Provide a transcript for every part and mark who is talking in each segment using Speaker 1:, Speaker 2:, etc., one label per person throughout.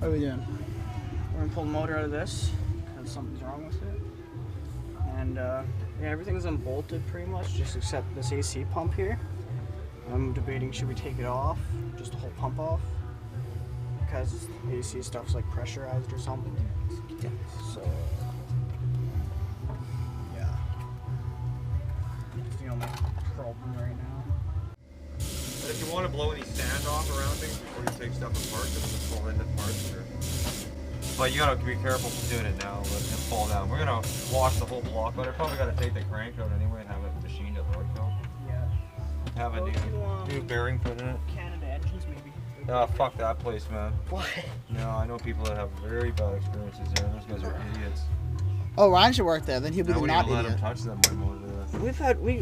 Speaker 1: What are we doing?
Speaker 2: We're gonna pull the motor out of this because something's wrong with it. And yeah, everything's unbolted pretty much, just except this AC pump here. I'm debating, should we take it off, just the whole pump off, because the AC stuff's like pressurized or something.
Speaker 1: Yeah.
Speaker 2: So yeah, it's the only problem right now.
Speaker 3: But if you want to blow any sand off around things before you take stuff apart, just fall into parts. But you gotta be careful doing it now, let it fall down. We're gonna wash the whole block, but I probably gotta take the crank out anyway and have it machined at Lordville.
Speaker 2: Yeah.
Speaker 3: Have a new bearing put in it.
Speaker 2: Canada Engines maybe.
Speaker 3: Oh, fuck that place, man.
Speaker 2: Why?
Speaker 3: No, I know people that have very bad experiences there. Those guys are idiots.
Speaker 1: Oh, Ryan should work there. Then he'll be
Speaker 3: I
Speaker 1: the
Speaker 3: wouldn't
Speaker 1: not
Speaker 3: even let
Speaker 1: idiot.
Speaker 3: him touch them anymore.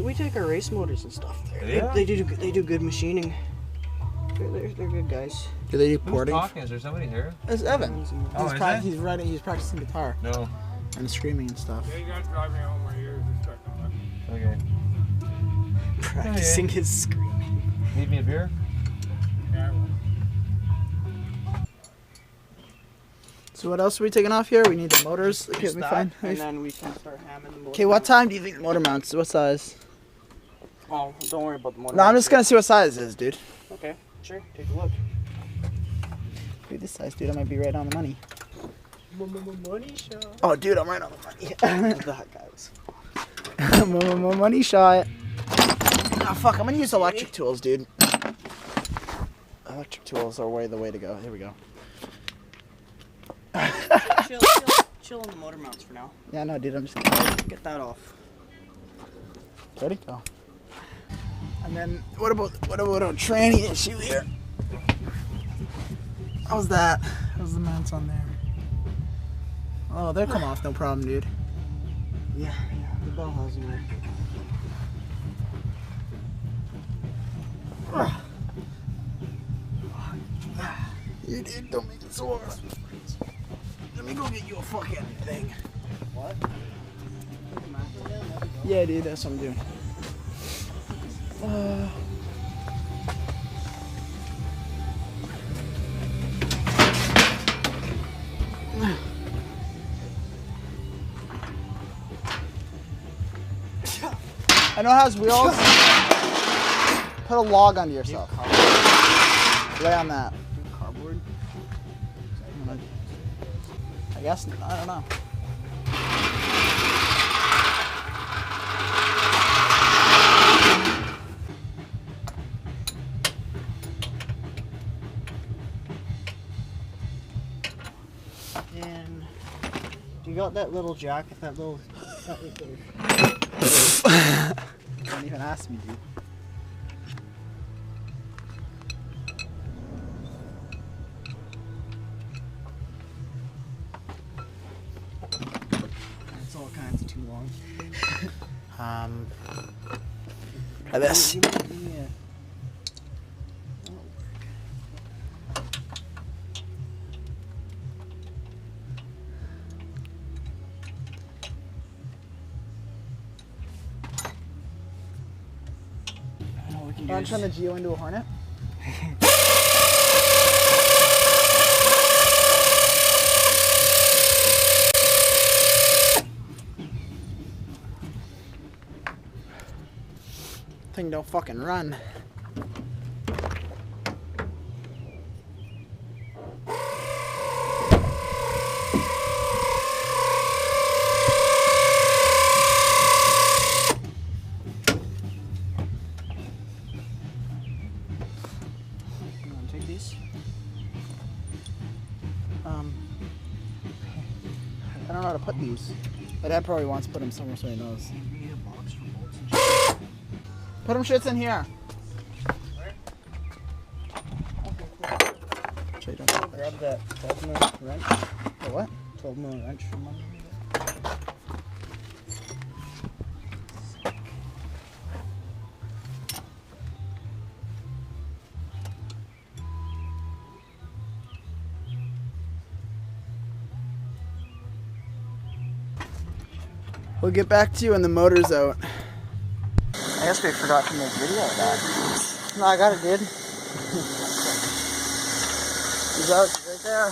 Speaker 2: We take our race motors and stuff there.
Speaker 3: Yeah?
Speaker 2: They do good machining. They're good guys.
Speaker 1: Do they do
Speaker 3: Who's
Speaker 1: porting?
Speaker 3: talking? Is there somebody here?
Speaker 1: It's Evan.
Speaker 3: Oh,
Speaker 1: He's,
Speaker 3: is it?
Speaker 1: he's writing. He's practicing guitar
Speaker 3: No.
Speaker 1: and screaming and stuff.
Speaker 4: Yeah, you guys drive me home my ears and stuff on
Speaker 3: Okay.
Speaker 2: Practicing his screaming.
Speaker 3: Need me a beer?
Speaker 4: that. Yeah, well,
Speaker 1: So what else are we taking off here? We need the motors. Okay,
Speaker 2: Just
Speaker 1: we
Speaker 2: that,
Speaker 1: fine.
Speaker 2: and then we can start hamming the motor.
Speaker 1: Okay, what time do you think the motor mounts? What size?
Speaker 2: Oh, don't worry about the motor.
Speaker 1: No, I'm just gonna see what size it is, dude.
Speaker 2: Okay, sure. Take a look.
Speaker 1: Dude, this size, dude, I might be right on the money.
Speaker 2: Money shot.
Speaker 1: Oh, dude, I'm right on the money.
Speaker 2: That guy was.
Speaker 1: Money shot. Oh, fuck, I'm gonna use electric tools, dude. Electric tools are the way to go. Here we go.
Speaker 2: Chill on the motor mounts for now.
Speaker 1: Yeah, no, dude, I'm just gonna
Speaker 2: Get that off.
Speaker 1: ready go. And then what about a tranny issue here? How's that? How's the mounts on there? Oh, they'll come off, no problem, dude.
Speaker 2: Yeah, the bell hasn't worked.
Speaker 1: You dude, don't make it sore. Let me go get you a fucking thing.
Speaker 2: What?
Speaker 1: Yeah, dude, that's what I'm doing. I know it has wheels. Put a log under yourself. Lay on that.
Speaker 2: Cardboard.
Speaker 1: I guess, I don't know.
Speaker 2: And you got that little jacket, that little.
Speaker 1: Don't even ask me, dude.
Speaker 2: It's all kinds of too long.
Speaker 1: Try this.
Speaker 2: Yeah.
Speaker 1: Want to turn the Geo into a Hornet? Thing don't fucking run.
Speaker 2: You want to take these?
Speaker 1: I don't know how to put these. My dad probably wants to put them somewhere so he knows.
Speaker 2: We need a box for bolts and shit.
Speaker 1: Put them shits in here. Should I don't-
Speaker 2: Grab that 12mm wrench.
Speaker 1: The what?
Speaker 2: 12mm wrench from under me.
Speaker 1: We'll get back to you when the motor's out. I guess we forgot to make video of that. No, I got it, dude. He's out, he's right there.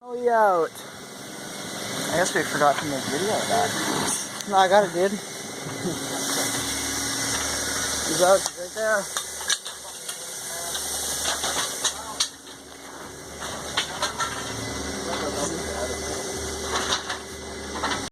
Speaker 1: We out. I guess we forgot to make video of that. No, I got it, dude. He's out. He's right there.